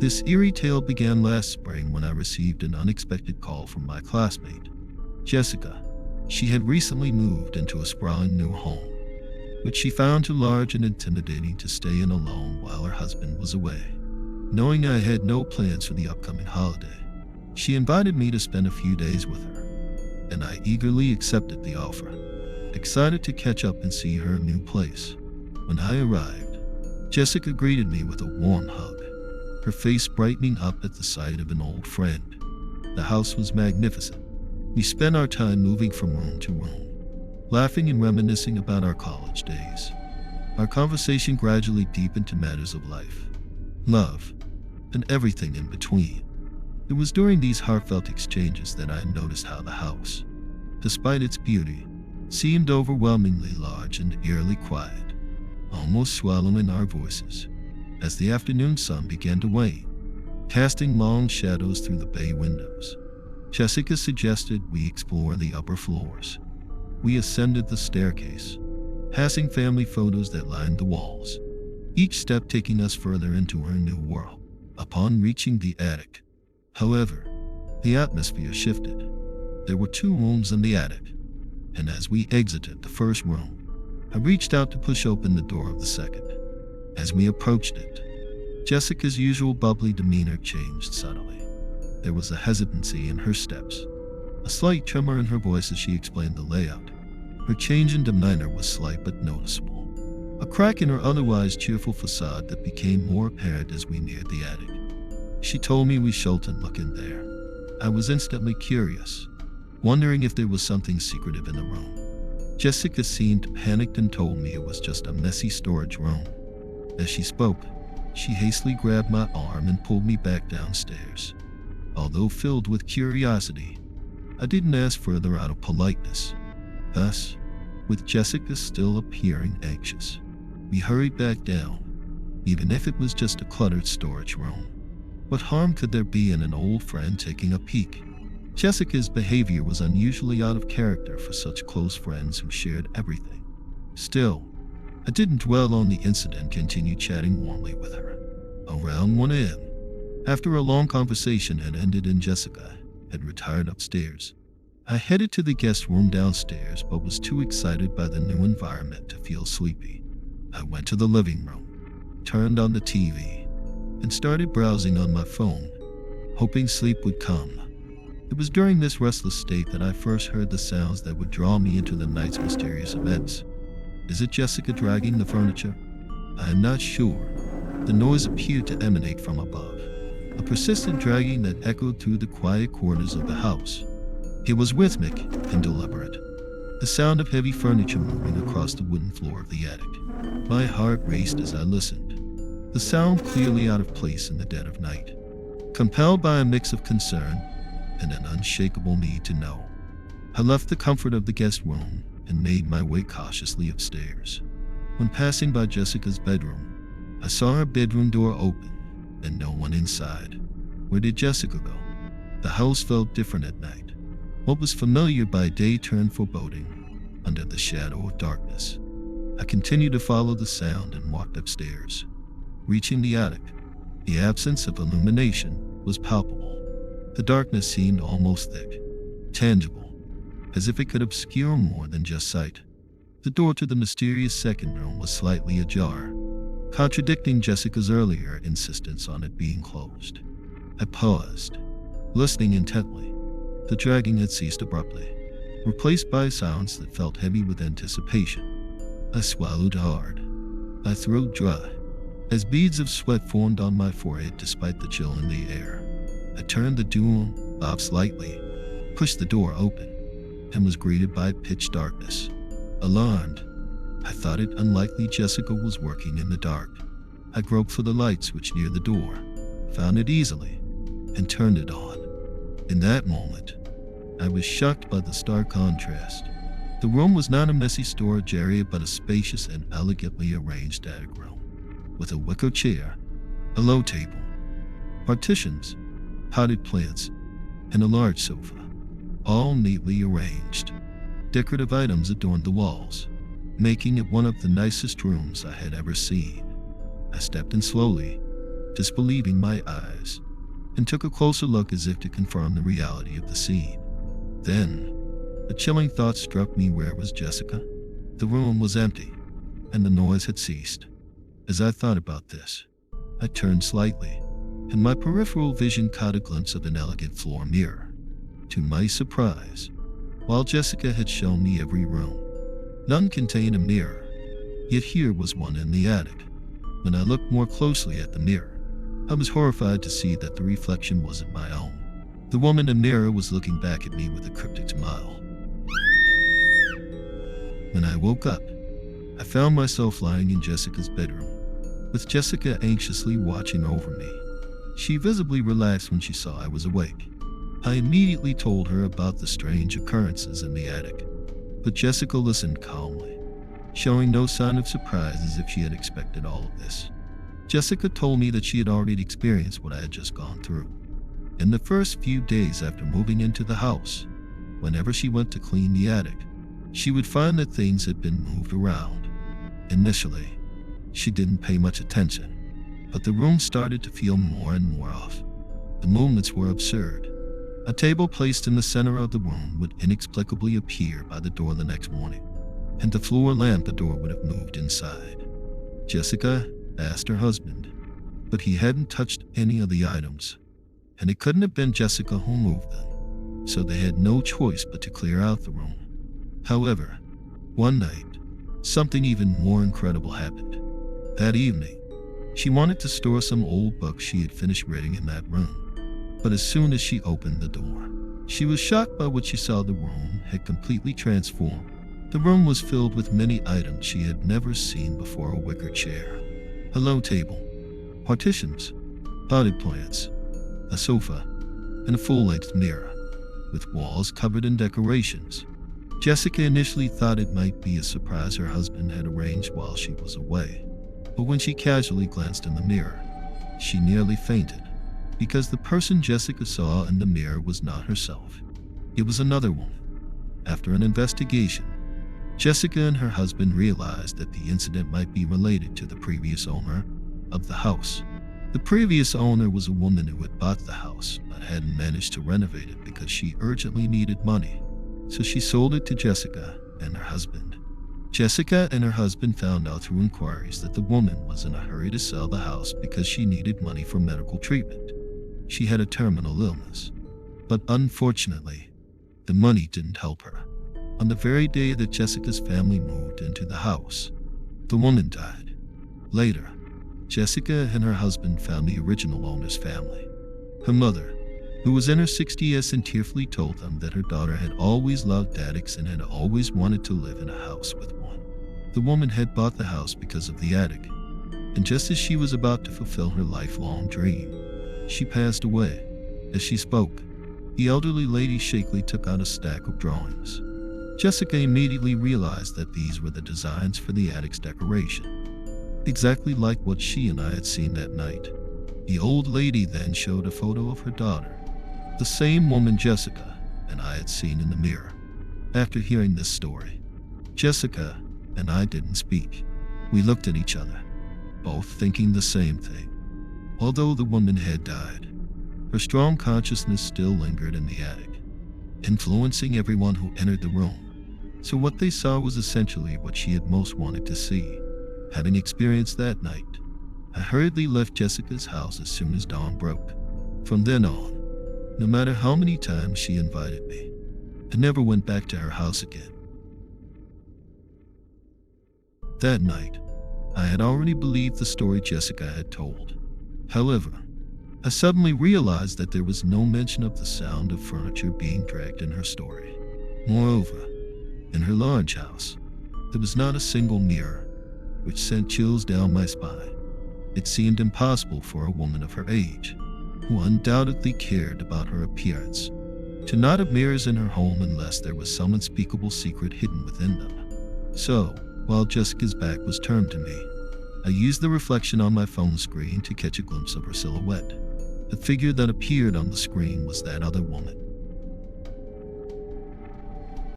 This eerie tale began last spring when I received an unexpected call from my classmate, Jessica. She had recently moved into a sprawling new home, which she found too large and intimidating to stay in alone while her husband was away. Knowing I had no plans for the upcoming holiday, she invited me to spend a few days with her, and I eagerly accepted the offer, excited to catch up and see her new place. When I arrived, Jessica greeted me with a warm hug, her face brightening up at the sight of an old friend. The house was magnificent. We spent our time moving from room to room, laughing and reminiscing about our college days. Our conversation gradually deepened to matters of life, love, and everything in between. It was during these heartfelt exchanges that I noticed how the house, despite its beauty, seemed overwhelmingly large and eerily quiet, almost swallowing our voices. As the afternoon sun began to wane, casting long shadows through the bay windows, Jessica suggested we explore the upper floors. We ascended the staircase, passing family photos that lined the walls, each step taking us further into our new world. Upon reaching the attic, however, the atmosphere shifted. There were 2 rooms in the attic, and as we exited the first room, I reached out to push open the door of the second. As we approached it, Jessica's usual bubbly demeanor changed subtly. There was a hesitancy in her steps, a slight tremor in her voice as she explained the layout. Her change in demeanor was slight but noticeable, a crack in her otherwise cheerful facade that became more apparent as we neared the attic. She told me we shouldn't look in there. I was instantly curious, wondering if there was something secretive in the room. Jessica seemed panicked and told me it was just a messy storage room. As she spoke, she hastily grabbed my arm and pulled me back downstairs. Although filled with curiosity, I didn't ask further out of politeness. Thus, with Jessica still appearing anxious, we hurried back down, even if it was just a cluttered storage room. What harm could there be in an old friend taking a peek? Jessica's behavior was unusually out of character for such close friends who shared everything. Still, I didn't dwell on the incident and continued chatting warmly with her. Around 1 a.m., after a long conversation had ended and Jessica had retired upstairs, I headed to the guest room downstairs but was too excited by the new environment to feel sleepy. I went to the living room, turned on the TV, and started browsing on my phone, hoping sleep would come. It was during this restless state that I first heard the sounds that would draw me into the night's mysterious events. Is it Jessica dragging the furniture? I am not sure. The noise appeared to emanate from above, a persistent dragging that echoed through the quiet corners of the house. It was rhythmic and deliberate, the sound of heavy furniture moving across the wooden floor of the attic. My heart raced as I listened, the sound clearly out of place in the dead of night. Compelled by a mix of concern and an unshakable need to know, I left the comfort of the guest room and made my way cautiously upstairs. When passing by Jessica's bedroom, I saw her bedroom door open and no one inside. Where did Jessica go? The house felt different at night. What was familiar by day turned foreboding under the shadow of darkness. I continued to follow the sound and walked upstairs. Reaching the attic, the absence of illumination was palpable. The darkness seemed almost thick, tangible, as if it could obscure more than just sight. The door to the mysterious second room was slightly ajar, contradicting Jessica's earlier insistence on it being closed. I paused, listening intently. The dragging had ceased abruptly, replaced by sounds that felt heavy with anticipation. I swallowed hard, my throat dry, as beads of sweat formed on my forehead despite the chill in the air. I turned the door knob slightly, pushed the door open, and was greeted by pitch darkness. Alarmed, I thought it unlikely Jessica was working in the dark. I groped for the light switch near the door, found it easily, and turned it on. In that moment, I was shocked by the stark contrast. The room was not a messy storage area but a spacious and elegantly arranged attic room, with a wicker chair, a low table, partitions, potted plants, and a large sofa, all neatly arranged. Decorative items adorned the walls, making it one of the nicest rooms I had ever seen. I stepped in slowly, disbelieving my eyes, and took a closer look as if to confirm the reality of the scene. Then, a chilling thought struck me. Where was Jessica? The room was empty, and the noise had ceased. As I thought about this, I turned slightly, and my peripheral vision caught a glimpse of an elegant floor mirror. To my surprise, while Jessica had shown me every room, none contained a mirror, yet here was one in the attic. When I looked more closely at the mirror, I was horrified to see that the reflection wasn't my own. The woman in the mirror was looking back at me with a cryptic smile. When I woke up, I found myself lying in Jessica's bedroom, with Jessica anxiously watching over me. She visibly relaxed when she saw I was awake. I immediately told her about the strange occurrences in the attic, but Jessica listened calmly, showing no sign of surprise, as if she had expected all of this. Jessica told me that she had already experienced what I had just gone through. In the first few days after moving into the house, whenever she went to clean the attic, she would find that things had been moved around. Initially, she didn't pay much attention, but the room started to feel more and more off. The movements were absurd. A table placed in the center of the room would inexplicably appear by the door the next morning, and the floor lamp the door would have moved inside. Jessica asked her husband, but he hadn't touched any of the items, and it couldn't have been Jessica who moved them, so they had no choice but to clear out the room. However, one night, something even more incredible happened. That evening, she wanted to store some old books she had finished reading in that room, but as soon as she opened the door, she was shocked by what she saw. The room had completely transformed. The room was filled with many items she had never seen before: a wicker chair, a low table, partitions, potted plants, a sofa, and a full-length mirror, with walls covered in decorations. Jessica initially thought it might be a surprise her husband had arranged while she was away, but when she casually glanced in the mirror, she nearly fainted, because the person Jessica saw in the mirror was not herself. It was another woman. After an investigation, Jessica and her husband realized that the incident might be related to the previous owner of the house. The previous owner was a woman who had bought the house but hadn't managed to renovate it because she urgently needed money, so she sold it to Jessica and her husband. Jessica and her husband found out through inquiries that the woman was in a hurry to sell the house because she needed money for medical treatment. She had a terminal illness, but unfortunately, the money didn't help her. On the very day that Jessica's family moved into the house, the woman died. Later, Jessica and her husband found the original owner's family. Her mother, who was in her 60s, and tearfully told them that her daughter had always loved attics and had always wanted to live in a house with one. The woman had bought the house because of the attic, and just as she was about to fulfill her lifelong dream, she passed away. As she spoke, the elderly lady shakily took out a stack of drawings. Jessica immediately realized that these were the designs for the attic's decoration, exactly like what she and I had seen that night. The old lady then showed a photo of her daughter, the same woman Jessica and I had seen in the mirror. After hearing this story, Jessica and I didn't speak. We looked at each other, both thinking the same thing. Although the woman had died, her strong consciousness still lingered in the attic, influencing everyone who entered the room. So what they saw was essentially what she had most wanted to see. Having experienced that night, I hurriedly left Jessica's house as soon as dawn broke. From then on, no matter how many times she invited me, I never went back to her house again. That night, I had already believed the story Jessica had told. However, I suddenly realized that there was no mention of the sound of furniture being dragged in her story. Moreover, in her large house, there was not a single mirror, which sent chills down my spine. It seemed impossible for a woman of her age, who undoubtedly cared about her appearance, to not have mirrors in her home unless there was some unspeakable secret hidden within them. So, while Jessica's back was turned to me, I used the reflection on my phone screen to catch a glimpse of her silhouette. The figure that appeared on the screen was that other woman.